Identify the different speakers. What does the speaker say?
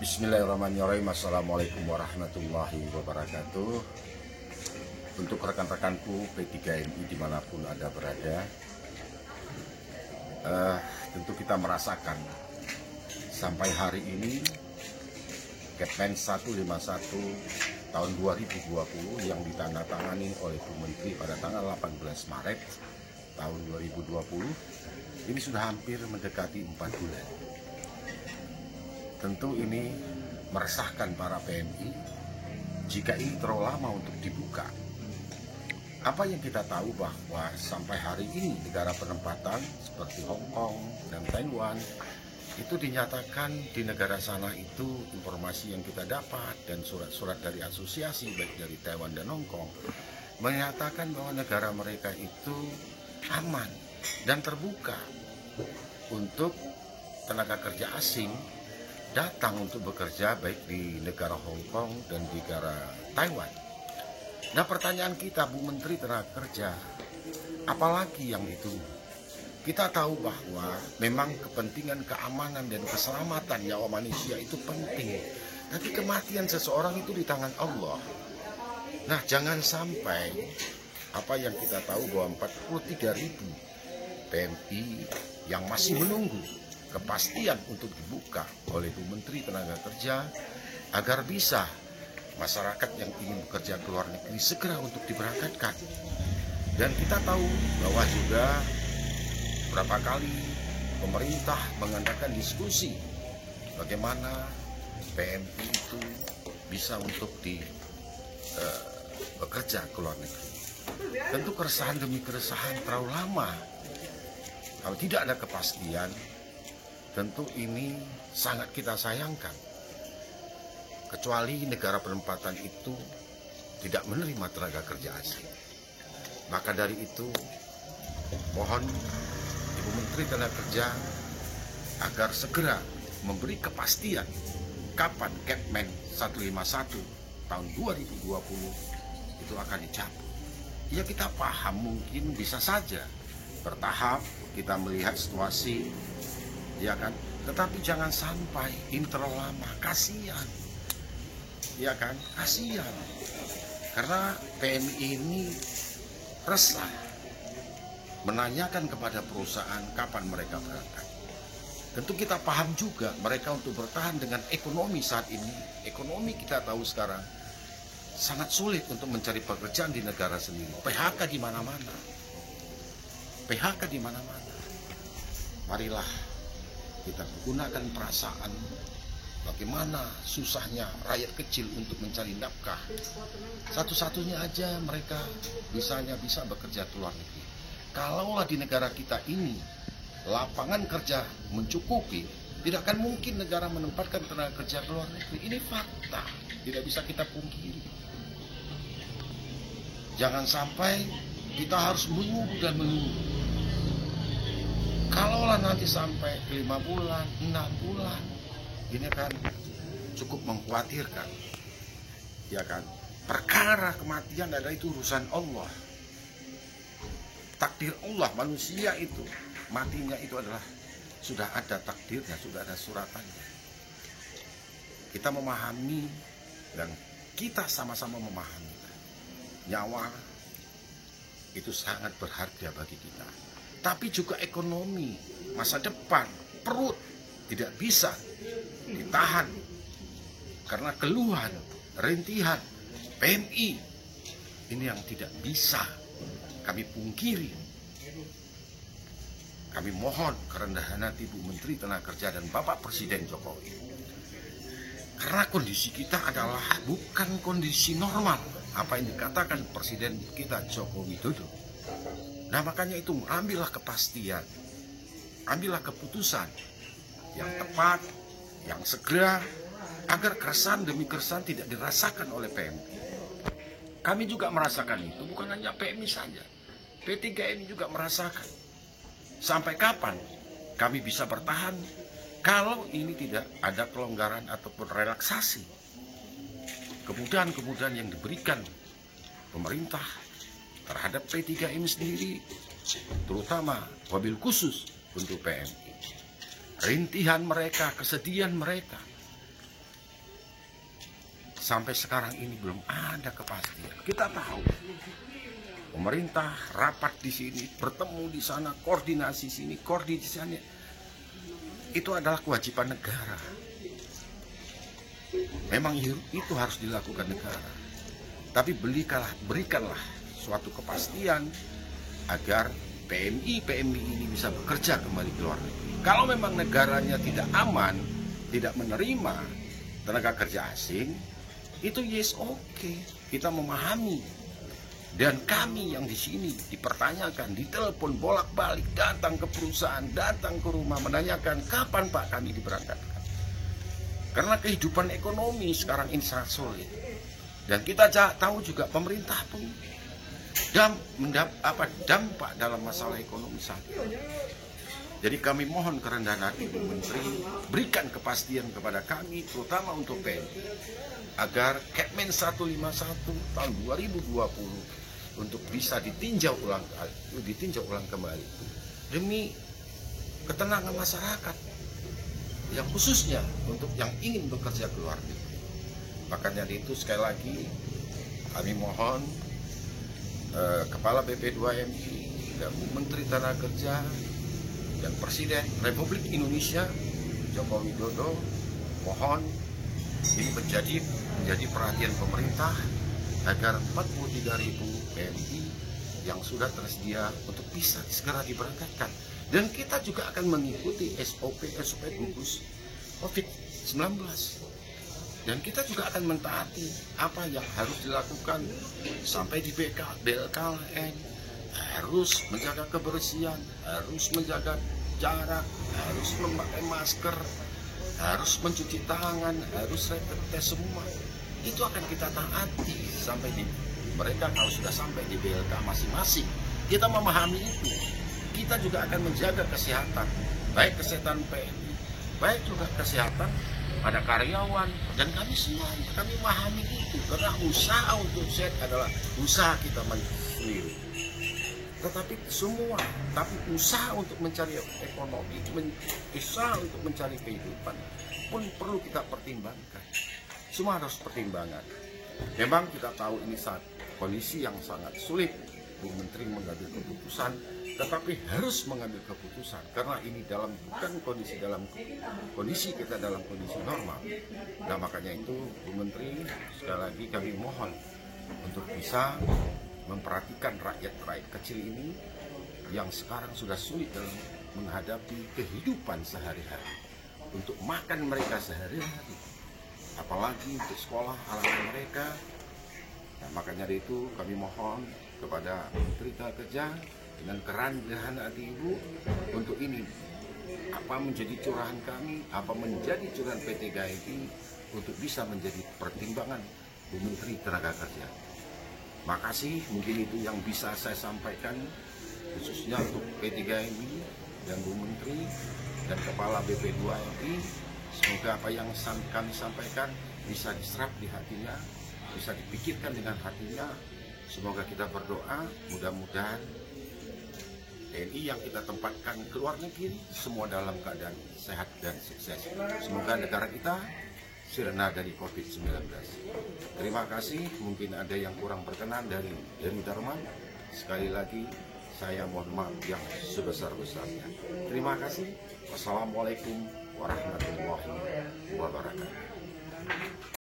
Speaker 1: Bismillahirrahmanirrahim. Assalamualaikum warahmatullahi wabarakatuh. Untuk rekan-rekanku P3MI dimanapun Anda berada, tentu kita merasakan sampai hari ini Kepmen 151 tahun 2020 yang ditandatangani oleh Bu Menteri pada tanggal 18 Maret tahun 2020 ini sudah hampir mendekati 4 bulan. Tentu ini meresahkan para PMI jika ini terlalu lama untuk dibuka. Apa yang kita tahu bahwa sampai hari ini negara penempatan seperti Hong Kong dan Taiwan itu dinyatakan di negara sana itu informasi yang kita dapat dan surat-surat dari asosiasi baik dari Taiwan dan Hong Kong menyatakan bahwa negara mereka itu aman dan terbuka untuk tenaga kerja asing datang untuk bekerja baik di negara Hong Kong dan di negara Taiwan. Nah, pertanyaan kita, Bu Menteri Tenaga Kerja, apalagi yang itu? Kita tahu bahwa memang kepentingan keamanan dan keselamatan nyawa manusia itu penting. Tapi kematian seseorang itu di tangan Allah. Nah, jangan sampai apa yang kita tahu bahwa 43.000 PMI yang masih menunggu kepastian untuk dibuka oleh Bu Menteri Tenaga Kerja agar bisa masyarakat yang ingin bekerja ke luar negeri segera untuk diberangkatkan. Dan kita tahu bahwa juga berapa kali pemerintah mengadakan diskusi bagaimana PMI itu bisa untuk bekerja ke luar negeri. Tentu keresahan demi keresahan terlalu lama. Kalau tidak ada kepastian, tentu ini sangat kita sayangkan. Kecuali negara penempatan itu tidak menerima tenaga kerja asing. Maka dari itu, mohon Ibu Menteri Tenaga Kerja agar segera memberi kepastian kapan Kepmen 151 tahun 2020 itu akan dicabut. Ya, kita paham mungkin bisa saja bertahap kita melihat situasi, ya kan, tetapi jangan sampai ini terlalu lama, kasihan, ya kan, kasihan, karena PMI ini resah menanyakan kepada perusahaan kapan mereka berangkat. Tentu kita paham juga mereka untuk bertahan dengan ekonomi saat ini. Ekonomi kita tahu sekarang sangat sulit untuk mencari pekerjaan di negara sendiri. PHK di mana-mana, PHK di mana-mana. Marilah kita gunakan perasaan bagaimana susahnya rakyat kecil untuk mencari nafkah. Satu-satunya aja mereka bisa bekerja ke luar negeri. Kalaulah di negara kita ini lapangan kerja mencukupi, tidak akan mungkin negara menempatkan tenaga kerja ke luar negeri. Ini fakta, tidak bisa kita pungkiri. Jangan sampai kita harus menunggu dan menunggu. Kalaulah nanti sampai 5 bulan, 6 bulan, ini kan cukup mengkhawatirkan. Ya kan? Perkara kematian adalah itu urusan Allah. Takdir Allah, manusia itu matinya itu adalah sudah ada takdirnya, sudah ada suratannya. Kita memahami dan kita sama-sama memahami nyawa itu sangat berharga bagi kita. Tapi juga ekonomi, masa depan, perut tidak bisa ditahan karena keluhan, rintihan PMI ini yang tidak bisa kami pungkiri. Kami mohon kerendahan hati Bu Menteri Tenaga Kerja dan Bapak Presiden Jokowi, karena kondisi kita adalah bukan kondisi normal apa yang dikatakan Presiden kita Joko Widodo. Nah, makanya itu ambillah kepastian, ambillah keputusan yang tepat, yang segera, agar keresahan demi keresahan tidak dirasakan oleh PMI. Kami juga merasakan itu, bukan hanya PMI saja, P3MI juga merasakan. Sampai kapan kami bisa bertahan kalau ini tidak ada kelonggaran ataupun relaksasi? Kemudahan-kemudahan yang diberikan pemerintah terhadap P3MI sendiri, terutama wabil khusus untuk PMI. Rintihan mereka, kesedihan mereka, sampai sekarang ini belum ada kepastian. Kita tahu pemerintah rapat di sini, bertemu di sana, koordinasi sini, koordinasi sana. Itu adalah kewajiban negara. Memang itu harus dilakukan negara. Tapi berikanlah suatu kepastian agar PMI ini bisa bekerja kembali ke luar negeri. Kalau memang negaranya tidak aman, tidak menerima tenaga kerja asing, itu yes oke, kita memahami. Dan kami yang di sini dipertanyakan, ditelepon bolak-balik, datang ke perusahaan, datang ke rumah, menanyakan kapan Pak kami diberangkatkan. Karena kehidupan ekonomi sekarang ini sangat sulit. Dan kita tahu juga pemerintah pun dampak dalam masalah ekonomi saat ini. Jadi kami mohon kerendahan hati Bu Menteri, berikan kepastian kepada kami, terutama untuk PNI, agar Kepmen 151 tahun 2020 untuk bisa ditinjau ulang kembali demi ketenangan masyarakat, yang khususnya untuk yang ingin bekerja ke luar negeri. Makanya itu sekali lagi kami mohon Kepala BP2MI dan Bu Menteri Tenaga Kerja dan Presiden Republik Indonesia Joko Widodo, mohon ini menjadi perhatian pemerintah agar 43.000 PMI yang sudah tersedia untuk bisa segera diberangkatkan. Dan kita juga akan mengikuti SOP gugus COVID-19. Dan kita juga akan mentaati apa yang harus dilakukan sampai di BLKN, harus menjaga kebersihan, harus menjaga jarak, harus memakai masker, harus mencuci tangan, harus rapid test semua. Itu akan kita taati sampai di mereka kalau sudah sampai di BLK masing-masing. Kita memahami itu. Kita juga akan menjaga kesehatan, baik kesehatan PNI, baik juga kesehatan pada karyawan, dan kami semua kami memahami itu, karena usaha untuk sehat adalah usaha kita sendiri. Tetapi usaha untuk mencari ekonomi, usaha untuk mencari kehidupan pun perlu kita pertimbangkan. Semua harus pertimbangan. Memang kita tahu ini saat kondisi yang sangat sulit, Bu Menteri mengambil keputusan, tetapi harus mengambil keputusan karena ini bukan kondisi kita dalam kondisi normal. Nah makanya itu Bu Menteri, sekali lagi kami mohon untuk bisa memperhatikan rakyat kecil ini yang sekarang sudah sulit dalam menghadapi kehidupan sehari-hari, untuk makan mereka sehari-hari, apalagi untuk sekolah anak mereka. Nah, makanya itu kami mohon kepada Menteri Tenaga Kerja dengan kerendahan hati Ibu untuk ini apa menjadi curahan kami, apa menjadi curahan PT GAIMI untuk bisa menjadi pertimbangan Bu Menteri Tenaga Kerja. Makasih, mungkin itu yang bisa saya sampaikan khususnya untuk PT GAIMI dan Bu Menteri dan Kepala BP2MI. Semoga apa yang kami sampaikan bisa diserap di hatinya, bisa dipikirkan dengan hatinya. Semoga kita berdoa, mudah-mudahan TNI yang kita tempatkan ke luar negeri semua dalam keadaan sehat dan sukses. Semoga negara kita sirna dari COVID-19. Terima kasih, mungkin ada yang kurang berkenan dari Darman. Sekali lagi, saya mohon maaf yang sebesar-besarnya. Terima kasih. Wassalamualaikum warahmatullahi wabarakatuh.